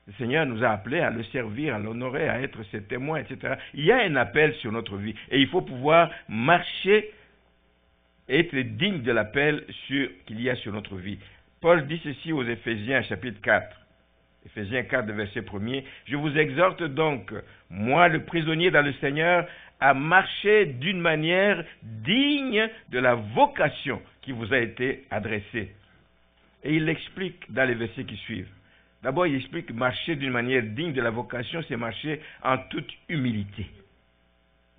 Le Seigneur nous a appelés à le servir, à l'honorer, à être ses témoins, etc. Il y a un appel sur notre vie. Et il faut pouvoir marcher et être digne de l'appel qu'il y a sur notre vie. Paul dit ceci aux Éphésiens, chapitre 4. Éphésiens 4, verset 1er. Je vous exhorte donc, moi le prisonnier dans le Seigneur, à marcher d'une manière digne de la vocation qui vous a été adressée. Et il l'explique dans les versets qui suivent. D'abord, il explique que marcher d'une manière digne de la vocation, c'est marcher en toute humilité.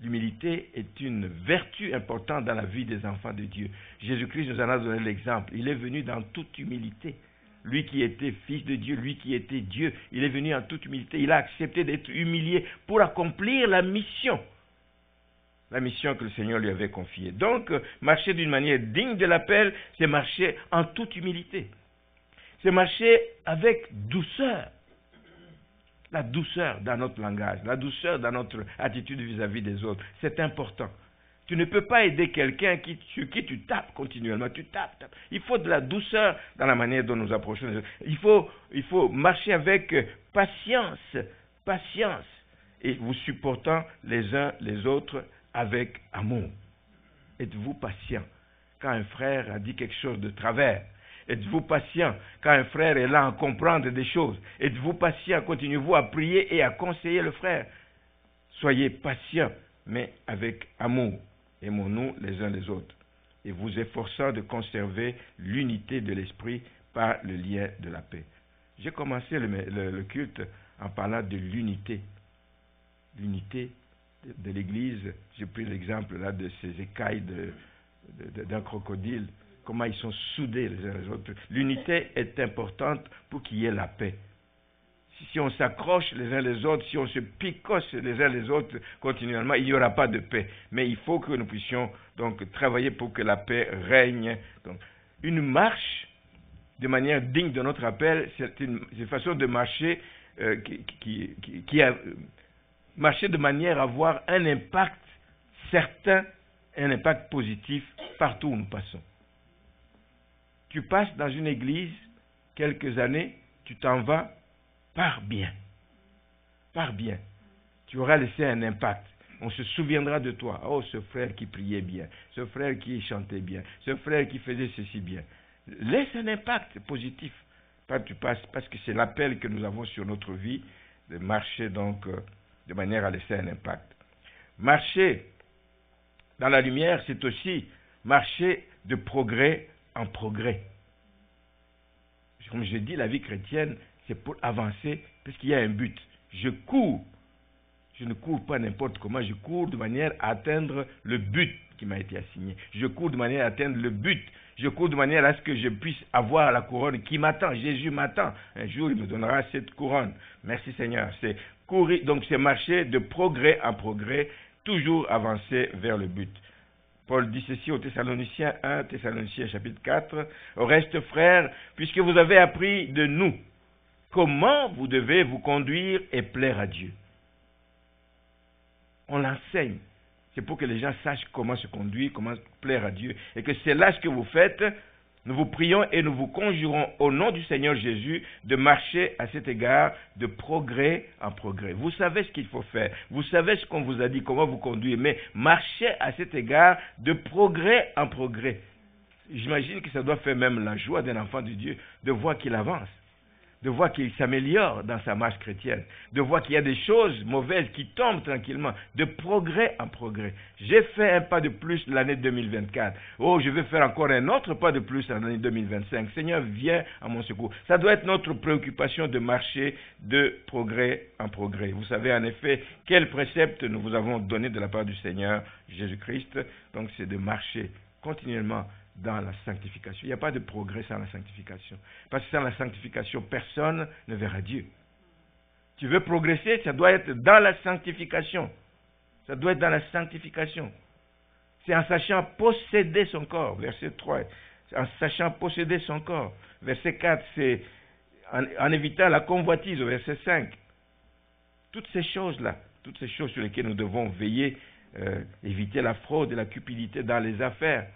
L'humilité est une vertu importante dans la vie des enfants de Dieu. Jésus-Christ nous en a donné l'exemple. Il est venu dans toute humilité. Lui qui était fils de Dieu, lui qui était Dieu, il est venu en toute humilité. Il a accepté d'être humilié pour accomplir la mission que le Seigneur lui avait confiée. Donc, marcher d'une manière digne de l'appel, c'est marcher en toute humilité. C'est marcher avec douceur. La douceur dans notre langage, la douceur dans notre attitude vis-à-vis des autres. C'est important. Tu ne peux pas aider quelqu'un sur qui tu tapes continuellement. Tu tapes. Il faut de la douceur dans la manière dont nous approchons les autres. Il faut marcher avec patience. Et vous supportant les uns les autres avec amour. Êtes-vous patient quand un frère a dit quelque chose de travers? Êtes-vous patient quand un frère est là à comprendre des choses? Êtes-vous patient? Continuez-vous à prier et à conseiller le frère? Soyez patients, mais avec amour. Aimons-nous les uns les autres. Et vous efforçant de conserver l'unité de l'esprit par le lien de la paix. J'ai commencé le culte en parlant de l'unité. L'unité de l'Église. J'ai pris l'exemple là de ces écailles d'un crocodile. Comment ils sont soudés les uns les autres. L'unité est importante pour qu'il y ait la paix. Si on s'accroche les uns les autres, si on se picosse les uns les autres continuellement, il n'y aura pas de paix. Mais il faut que nous puissions donc travailler pour que la paix règne. Donc, une marche de manière digne de notre appel, c'est une façon de marcher marcher de manière à avoir un impact certain, un impact positif partout où nous passons. Tu passes dans une église quelques années, tu t'en vas, pars bien. Pars bien. Tu auras laissé un impact. On se souviendra de toi. Oh, ce frère qui priait bien, ce frère qui chantait bien, ce frère qui faisait ceci bien. Laisse un impact positif. Quand tu passes, parce que c'est l'appel que nous avons sur notre vie, de marcher donc de manière à laisser un impact. Marcher dans la lumière, c'est aussi marcher de progrès en progrès. Comme je dis, la vie chrétienne, c'est pour avancer, parce qu'il y a un but. Je cours. Je ne cours pas n'importe comment, je cours de manière à atteindre le but qui m'a été assigné. Je cours de manière à atteindre le but. Je cours de manière à ce que je puisse avoir la couronne qui m'attend. Jésus m'attend. Un jour, il me donnera cette couronne. Merci Seigneur. C'est courir, donc c'est marcher de progrès en progrès, toujours avancer vers le but. Paul dit ceci aux Thessaloniciens 1, Thessaloniciens chapitre 4. Au reste, frères, puisque vous avez appris de nous comment vous devez vous conduire et plaire à Dieu. On l'enseigne. C'est pour que les gens sachent comment se conduire, comment plaire à Dieu. Et que c'est là ce que vous faites. Nous vous prions et nous vous conjurons au nom du Seigneur Jésus de marcher à cet égard de progrès en progrès. Vous savez ce qu'il faut faire. Vous savez ce qu'on vous a dit, comment vous conduire. Mais marchez à cet égard de progrès en progrès. J'imagine que ça doit faire même la joie d'un enfant de Dieu de voir qu'il avance. De voir qu'il s'améliore dans sa marche chrétienne, de voir qu'il y a des choses mauvaises qui tombent tranquillement, de progrès en progrès. J'ai fait un pas de plus l'année 2024. Oh, je vais faire encore un autre pas de plus en l'année 2025. Seigneur, viens à mon secours. Ça doit être notre préoccupation de marcher de progrès en progrès. Vous savez en effet quel précepte nous vous avons donné de la part du Seigneur Jésus-Christ. Donc c'est de marcher continuellement dans la sanctification. Il n'y a pas de progrès sans la sanctification. Parce que sans la sanctification, personne ne verra Dieu. Tu veux progresser, ça doit être dans la sanctification. Ça doit être dans la sanctification. C'est en sachant posséder son corps. Verset 3. En sachant posséder son corps. Verset 4, c'est en évitant la convoitise. Verset 5. Toutes ces choses-là, toutes ces choses sur lesquelles nous devons veiller, éviter la fraude et la cupidité dans les affaires.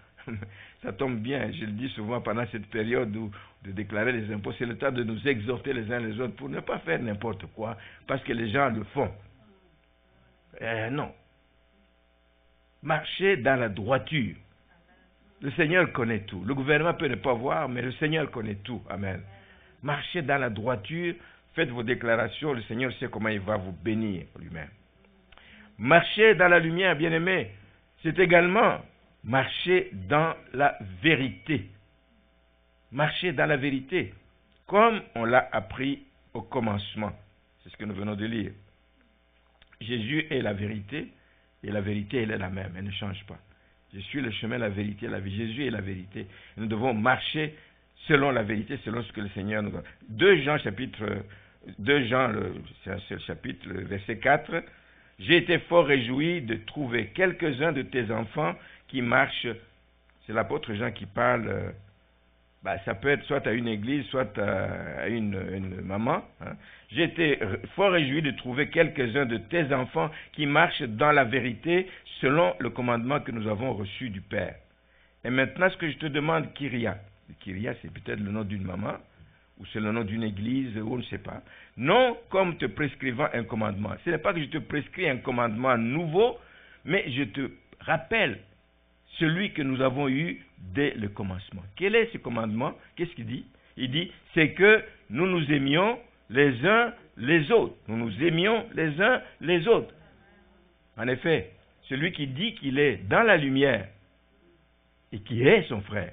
Ça tombe bien, je le dis souvent pendant cette période où de déclarer les impôts, c'est le temps de nous exhorter les uns les autres pour ne pas faire n'importe quoi, parce que les gens le font. Non. Marchez dans la droiture. Le Seigneur connaît tout. Le gouvernement peut ne pas voir, mais le Seigneur connaît tout. Amen. Marchez dans la droiture, faites vos déclarations, le Seigneur sait comment il va vous bénir lui-même. Marchez dans la lumière, bien-aimés, c'est également marcher dans la vérité. Marcher dans la vérité, comme on l'a appris au commencement. C'est ce que nous venons de lire. Jésus est la vérité, et la vérité, elle est la même, elle ne change pas. Je suis le chemin, la vérité, la vie. Jésus est la vérité. Nous devons marcher selon la vérité, selon ce que le Seigneur nous donne. 2 Jean, c'est un seul chapitre, le verset 4. J'ai été fort réjoui de trouver quelques-uns de tes enfants qui marchent. C'est l'apôtre Jean qui parle. Ça peut être soit à une église, soit à une maman. Hein. J'ai été fort réjoui de trouver quelques-uns de tes enfants qui marchent dans la vérité selon le commandement que nous avons reçu du Père. Et maintenant, ce que je te demande, Kyria. Kyria, c'est peut-être le nom d'une maman, ou c'est le nom d'une église, ou on ne sait pas. Non comme te prescrivant un commandement. Ce n'est pas que je te prescris un commandement nouveau, mais je te rappelle celui que nous avons eu dès le commencement. Quel est ce commandement? Qu'est-ce qu'il dit? Il dit, c'est que nous nous aimions les uns les autres. Nous nous aimions les uns les autres. En effet, celui qui dit qu'il est dans la lumière et qui est son frère,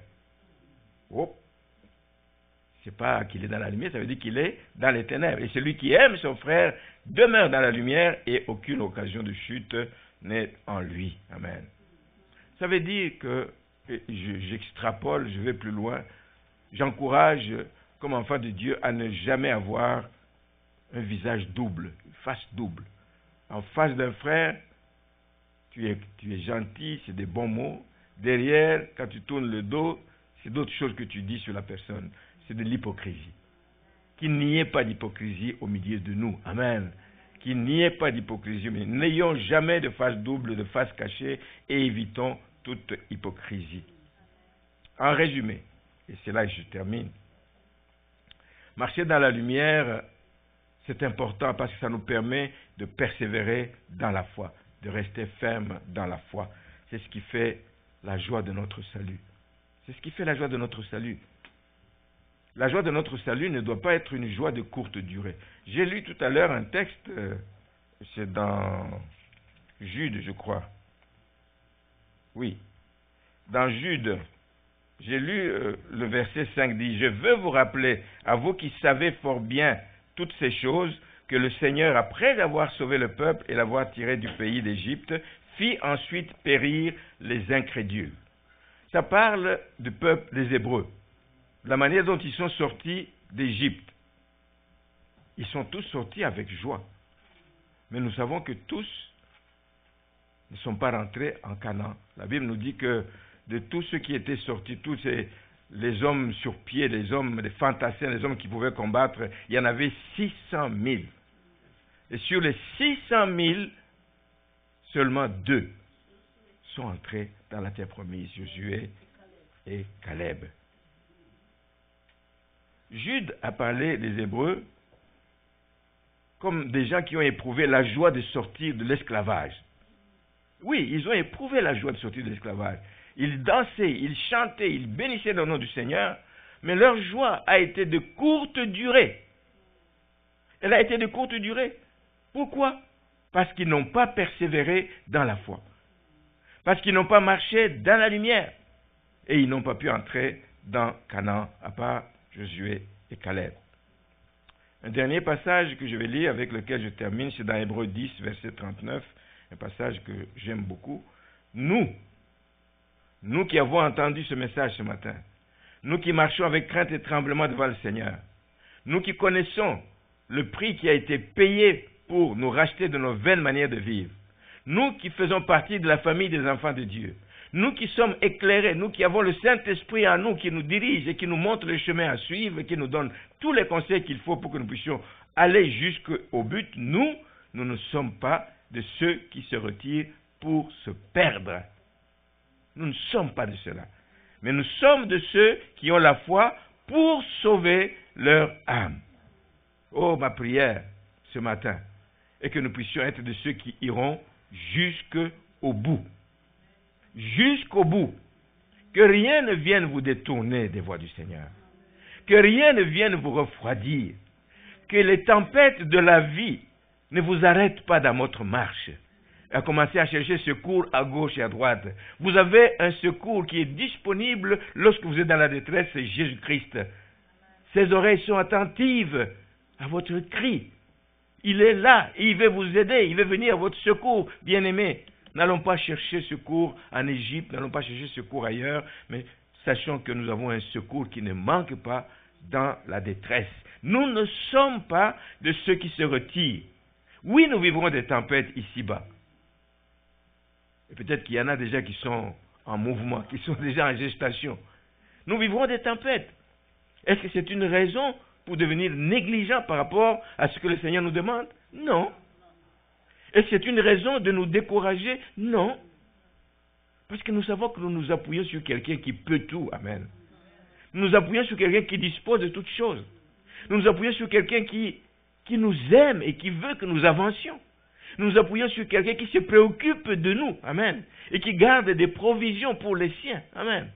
c'est pas qu'il est dans la lumière, ça veut dire qu'il est dans les ténèbres. Et celui qui aime son frère demeure dans la lumière et aucune occasion de chute n'est en lui. Amen. Ça veut dire que, j'extrapole, je vais plus loin, j'encourage, comme enfant de Dieu, à ne jamais avoir un visage double, une face double. En face d'un frère, tu es gentil, c'est des bons mots. Derrière, quand tu tournes le dos, c'est d'autres choses que tu dis sur la personne. C'est de l'hypocrisie. Qu'il n'y ait pas d'hypocrisie au milieu de nous. Amen. Qu'il n'y ait pas d'hypocrisie. Mais n'ayons jamais de face double, de face cachée, et évitons toute hypocrisie. En résumé, et c'est là que je termine, marcher dans la lumière, c'est important parce que ça nous permet de persévérer dans la foi, de rester ferme dans la foi. C'est ce qui fait la joie de notre salut. C'est ce qui fait la joie de notre salut. La joie de notre salut ne doit pas être une joie de courte durée. J'ai lu tout à l'heure un texte, c'est dans Jude, je crois. Oui, dans Jude, j'ai lu le verset 5 dit, « Je veux vous rappeler, à vous qui savez fort bien toutes ces choses, que le Seigneur, après avoir sauvé le peuple et l'avoir tiré du pays d'Égypte, fit ensuite périr les incrédules. » Ça parle du peuple des Hébreux, de la manière dont ils sont sortis d'Égypte. Ils sont tous sortis avec joie. Mais nous savons que tous ne sont pas rentrés en Canaan. La Bible nous dit que de tous ceux qui étaient sortis, tous les hommes sur pied, les hommes, les fantassins, les hommes qui pouvaient combattre, il y en avait 600 000. Et sur les 600 000, seulement 2 sont entrés dans la terre promise, Josué et Caleb. Jude a parlé des Hébreux comme des gens qui ont éprouvé la joie de sortir de l'esclavage. Oui, ils ont éprouvé la joie de sortir de l'esclavage. Ils dansaient, ils chantaient, ils bénissaient le nom du Seigneur, mais leur joie a été de courte durée. Elle a été de courte durée. Pourquoi? Parce qu'ils n'ont pas persévéré dans la foi. Parce qu'ils n'ont pas marché dans la lumière. Et ils n'ont pas pu entrer dans Canaan, à part Josué et Caleb. Un dernier passage que je vais lire, avec lequel je termine, c'est dans Hébreux 10, verset 39, un passage que j'aime beaucoup. Nous qui avons entendu ce message ce matin, nous qui marchons avec crainte et tremblement devant le Seigneur, nous qui connaissons le prix qui a été payé pour nous racheter de nos vaines manières de vivre, nous qui faisons partie de la famille des enfants de Dieu, nous qui sommes éclairés, nous qui avons le Saint-Esprit en nous qui nous dirige et qui nous montre le chemin à suivre et qui nous donne tous les conseils qu'il faut pour que nous puissions aller jusqu'au but, nous ne sommes pas de ceux qui se retirent pour se perdre. Nous ne sommes pas de ceux-là. Mais nous sommes de ceux qui ont la foi pour sauver leur âme. Oh, ma prière ce matin est que nous puissions être de ceux qui iront jusqu'au bout. Jusqu'au bout. Que rien ne vienne vous détourner des voies du Seigneur. Que rien ne vienne vous refroidir. Que les tempêtes de la vie ne vous arrêtent pas dans votre marche. À commencer à chercher secours à gauche et à droite. Vous avez un secours qui est disponible lorsque vous êtes dans la détresse, c'est Jésus-Christ. Ses oreilles sont attentives à votre cri. Il est là, et il veut vous aider, il veut venir à votre secours, bien-aimés. N'allons pas chercher secours en Égypte, n'allons pas chercher secours ailleurs, mais sachons que nous avons un secours qui ne manque pas dans la détresse. Nous ne sommes pas de ceux qui se retirent. Oui, nous vivrons des tempêtes ici-bas. Et peut-être qu'il y en a déjà qui sont en mouvement, qui sont déjà en gestation. Nous vivrons des tempêtes. Est-ce que c'est une raison pour devenir négligent par rapport à ce que le Seigneur nous demande? Non. Est-ce que c'est une raison de nous décourager? Non. Parce que nous savons que nous nous appuyons sur quelqu'un qui peut tout. Amen. Nous nous appuyons sur quelqu'un qui dispose de toutes choses. Nous nous appuyons sur quelqu'un qui nous aime et qui veut que nous avancions. Nous nous appuyons sur quelqu'un qui se préoccupe de nous. Amen. Et qui garde des provisions pour les siens. Amen.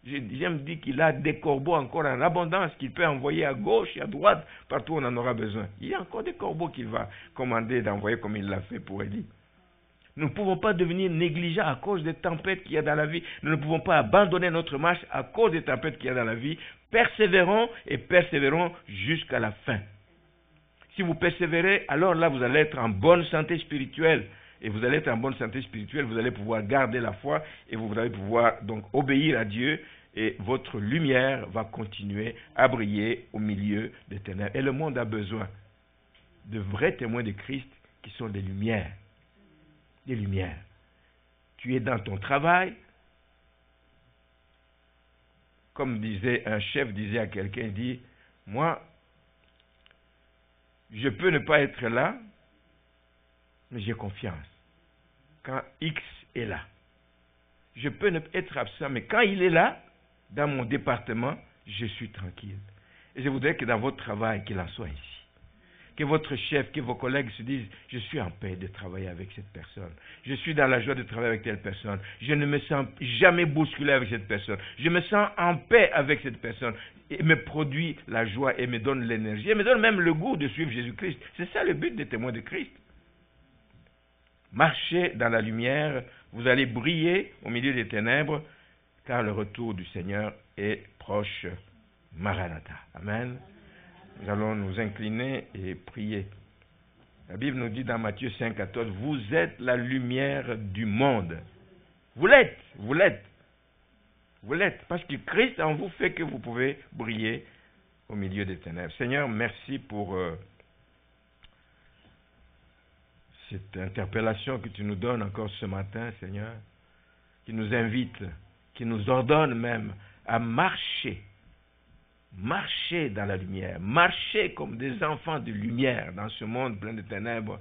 J'aime dire qu'il a des corbeaux encore en abondance qu'il peut envoyer à gauche et à droite, partout où on en aura besoin. Il y a encore des corbeaux qu'il va commander d'envoyer comme il l'a fait pour Élie. Nous ne pouvons pas devenir négligents à cause des tempêtes qu'il y a dans la vie. Nous ne pouvons pas abandonner notre marche à cause des tempêtes qu'il y a dans la vie. Persévérons et persévérons jusqu'à la fin. Si vous persévérez, alors là, vous allez être en bonne santé spirituelle. Et vous allez être en bonne santé spirituelle, vous allez pouvoir garder la foi et vous allez pouvoir donc obéir à Dieu et votre lumière va continuer à briller au milieu des ténèbres. Et le monde a besoin de vrais témoins de Christ qui sont des lumières. Des lumières. Tu es dans ton travail, comme disait un chef, disait à quelqu'un, il dit, moi, je peux ne pas être là, mais j'ai confiance. Quand X est là. Je peux ne pas être absent, mais quand il est là, dans mon département, je suis tranquille. Et je voudrais que dans votre travail, qu'il en soit ainsi. Que votre chef, que vos collègues se disent, je suis en paix de travailler avec cette personne. Je suis dans la joie de travailler avec telle personne. Je ne me sens jamais bousculé avec cette personne. Je me sens en paix avec cette personne. Et me produit la joie et me donne l'énergie. Et me donne même le goût de suivre Jésus-Christ. C'est ça le but des témoins de Christ. Marchez dans la lumière, vous allez briller au milieu des ténèbres, car le retour du Seigneur est proche. Maranatha. Amen. Nous allons nous incliner et prier. La Bible nous dit dans Matthieu 5,14, vous êtes la lumière du monde. Vous l'êtes, vous l'êtes. Vous l'êtes, parce que Christ en vous fait que vous pouvez briller au milieu des ténèbres. Seigneur, merci pour cette interpellation que tu nous donnes encore ce matin, Seigneur, qui nous invite, qui nous ordonne même à marcher dans la lumière, marcher comme des enfants de lumière dans ce monde plein de ténèbres.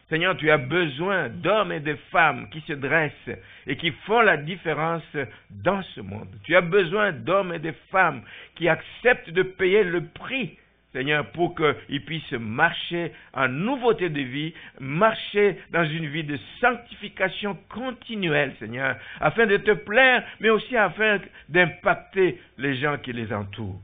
Seigneur, tu as besoin d'hommes et de femmes qui se dressent et qui font la différence dans ce monde. Tu as besoin d'hommes et de femmes qui acceptent de payer le prix, Seigneur, pour qu'ils puissent marcher en nouveauté de vie, marcher dans une vie de sanctification continuelle, Seigneur, afin de te plaire, mais aussi afin d'impacter les gens qui les entourent.